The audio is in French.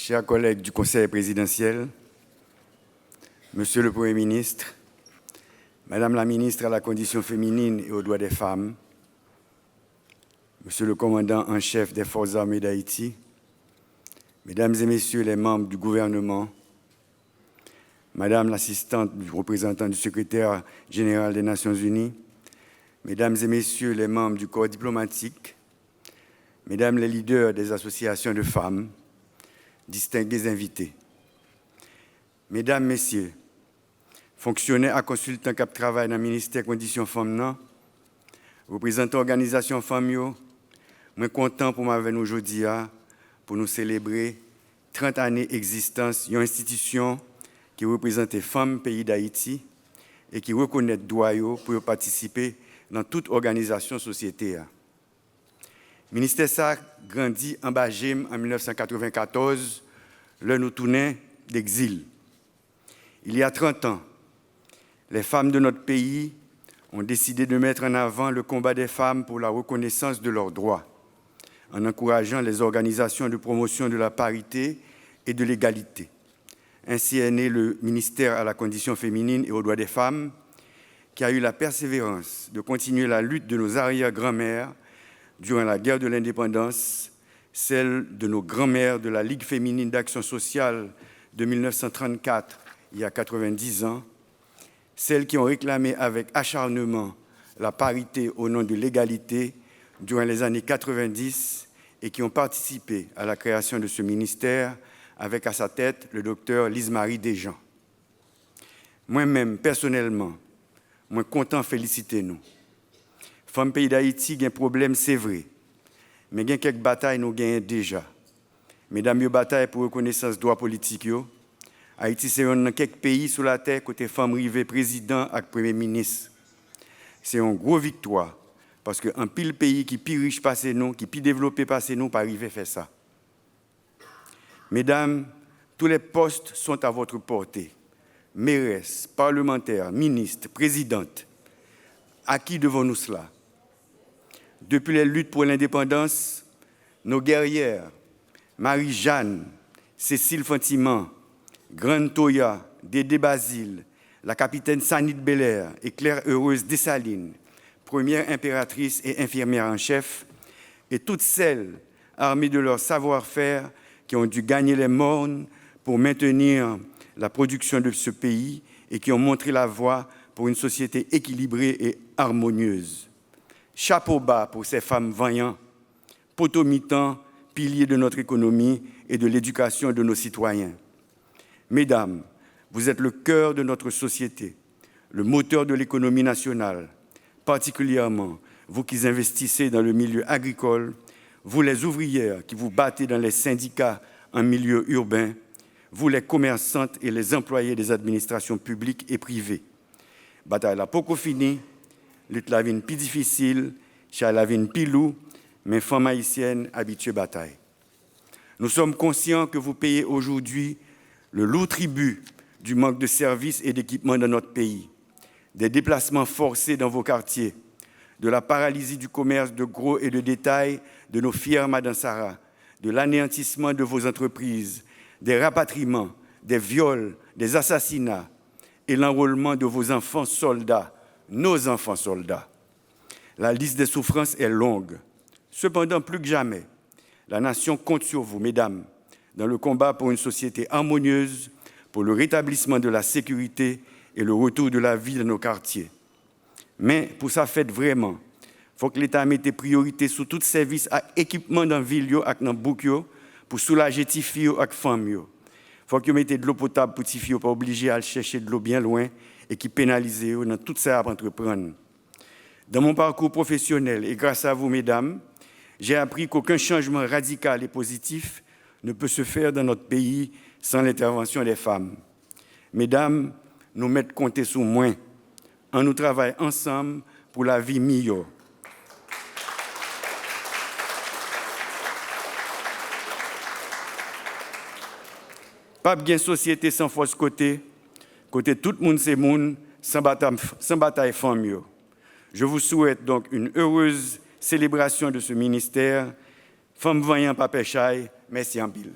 chers collègues du Conseil présidentiel, Monsieur le Premier ministre, Madame la ministre à la condition féminine et aux droits des femmes, Monsieur le commandant en chef des Forces armées d'Haïti, Mesdames et Messieurs les membres du gouvernement, Madame l'assistante du représentant du secrétaire général des Nations Unies, Mesdames et Messieurs les membres du corps diplomatique, Mesdames les leaders des associations de femmes, distingués invités, Mesdames, Messieurs, fonctionnaires et consultants qui travaillent dans le ministère des Conditions Femmes, représentants d'organisations femmes, je suis content pour m'avoir aujourd'hui pour nous célébrer 30 années d'existence d'une institution qui représente les femmes pays d'Haïti et qui reconnaît le droit pour participer dans toute organisation société. Le ministère ça grandit en Bajim en 1994, là nous tournons d'exil. Il y a 30 ans, les femmes de notre pays ont décidé de mettre en avant le combat des femmes pour la reconnaissance de leurs droits, en encourageant les organisations de promotion de la parité et de l'égalité. Ainsi est né le ministère à la condition féminine et aux droits des femmes, qui a eu la persévérance de continuer la lutte de nos arrière-grand-mères durant la guerre de l'indépendance, celle de nos grands-mères de la Ligue féminine d'action sociale de 1934, il y a 90 ans, celles qui ont réclamé avec acharnement la parité au nom de l'égalité durant les années 90 et qui ont participé à la création de ce ministère avec à sa tête le docteur Lise-Marie Desjean. Moi-même, personnellement, je suis content de féliciter nous. Femmes pays d'Haïti, il y a un problème, c'est vrai, mais il y a quelques batailles nous gagnons déjà. Mesdames, il bataille pour reconnaissance des droits politiques. Haïti, c'est un de quelques pays sur la terre côté femmes rivées président et premier ministre. C'est une grosse victoire parce qu'un pile pays qui est plus riche passé nous, qui est plus développé passé nous, pas arriver à faire ça. Mesdames, tous les postes sont à votre portée. Mairesse, parlementaires, ministres, présidentes. À qui devons-nous cela? Depuis les luttes pour l'indépendance, nos guerrières, Marie-Jeanne, Cécile Fantiman, Grande Toya, Dédé Basile, la capitaine Sanit Belair et Claire Heureuse Dessalines, première impératrice et infirmière en chef, et toutes celles armées de leur savoir-faire qui ont dû gagner les mornes pour maintenir la production de ce pays et qui ont montré la voie pour une société équilibrée et harmonieuse. Chapeau bas pour ces femmes vaillantes, potomitants, piliers de notre économie et de l'éducation de nos citoyens. Mesdames, vous êtes le cœur de notre société, le moteur de l'économie nationale, particulièrement vous qui investissez dans le milieu agricole, vous les ouvrières qui vous battez dans les syndicats en milieu urbain, vous les commerçantes et les employés des administrations publiques et privées. Bataille la poco fini, lutte la vie plus difficile, chez la vie plus lourd, mais femmes haïtiennes habituées bataille. Nous sommes conscients que vous payez aujourd'hui le lourd tribut du manque de services et d'équipements dans notre pays, des déplacements forcés dans vos quartiers, de la paralysie du commerce de gros et de détail de nos fières Madansara, de l'anéantissement de vos entreprises, des rapatriements, des viols, des assassinats et l'enrôlement de vos enfants soldats, nos enfants soldats. La liste des souffrances est longue. Cependant, plus que jamais, la nation compte sur vous, mesdames, dans le combat pour une société harmonieuse, pour le rétablissement de la sécurité et le retour de la vie dans nos quartiers. Mais pour ça, faites vraiment, il faut que l'État mette des priorités sur tout service et équipement dans la ville et dans le bouc pour soulager les filles et les femmes. Il faut que vous mettez de l'eau potable pour les filles, pas obligé à chercher de l'eau bien loin et qui pénalise dans tout ça à entreprendre. Dans mon parcours professionnel et grâce à vous, mesdames, j'ai appris qu'aucun changement radical et positif ne peut se faire dans notre pays sans l'intervention des femmes. Mesdames, nous mettons compter sur moi. On nous travaille ensemble pour la vie meilleure. Pas bien société sans force côté tout le monde c'est monde, sans bataille femme. Je vous souhaite donc une heureuse célébration de ce ministère. Femme vaillant, pas péchaille, merci en pile.